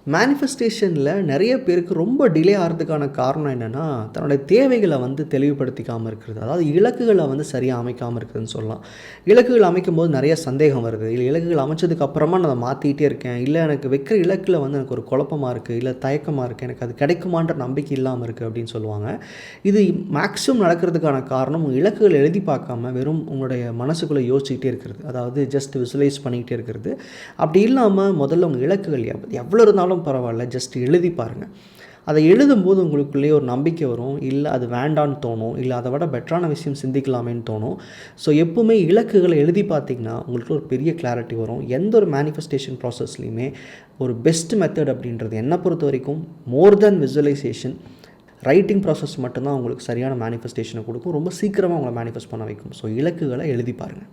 மேனிஃபெஸ்டேஷனில் நிறைய பேருக்கு ரொம்ப டிலே ஆகிறதுக்கான காரணம் என்னென்னா, தன்னுடைய தேவைகளை தெளிவுபடுத்திக்காமல் இருக்கிறது. அதாவது இலக்குகளை சரியாக அமைக்காமல் இருக்குதுன்னு சொல்லலாம். இலக்குகள் அமைக்கும்போது நிறைய சந்தேகம் வருது. இல்லை இலக்குகள் அமைச்சதுக்கு அப்புறமா நான் அதை மாற்றிக்கிட்டே இருக்கேன். இல்லை எனக்கு வைக்கிற இலக்கில் எனக்கு ஒரு குழப்பமாக இருக்குது, இல்லை தயக்கமாக இருக்குது, எனக்கு அது கிடைக்குமான்ற நம்பிக்கை இல்லாமல் இருக்குது அப்படின்னு சொல்லுவாங்க. இது மேக்ஸிமம் நடக்கிறதுக்கான காரணம் இலக்குகள் எழுதி பார்க்காம வெறும் உங்களுடைய மனசுக்குள்ளே யோசிச்சுக்கிட்டே இருக்கிறது. அதாவது ஜஸ்ட் விசுவலைஸ் பண்ணிக்கிட்டே இருக்கிறது. அப்படி இல்லாமல் முதல்ல உங்கள் இலக்குகள் எவ்வளோ இருந்தாலும் பரவாயில்ல, ஜஸ்ட் எழுதி பாருங்கள். அதை எழுதும்போது உங்களுக்குள்ளேயே ஒரு நம்பிக்கை வரும். இல்லை அது வேண்டான்னு தோணும், இல்லை அதை விட பெட்டரான விஷயம் சிந்திக்கலாமேன்னு தோணும். ஸோ எப்போவுமே இலக்குகளை எழுதி பார்த்திங்கன்னா உங்களுக்கு ஒரு பெரிய கிளாரிட்டி வரும். எந்த ஒரு மேனிஃபெஸ்டேஷன் ப்ராசஸ்லையுமே ஒரு பெஸ்ட் மெத்தட் அப்படின்றது என்னை பொறுத்த வரைக்கும் மோர் தென் விசுவலைசேஷன், ரைட்டிங் ப்ராசஸ் மட்டும்தான் உங்களுக்கு சரியான மேனிஃபெஸ்டேஷனை கொடுக்கும். ரொம்ப சீக்கிரமாக உங்களை மேனிஃபெஸ்ட் பண்ண வைக்கும். ஸோ இலக்குகளை எழுதி பாருங்கள்.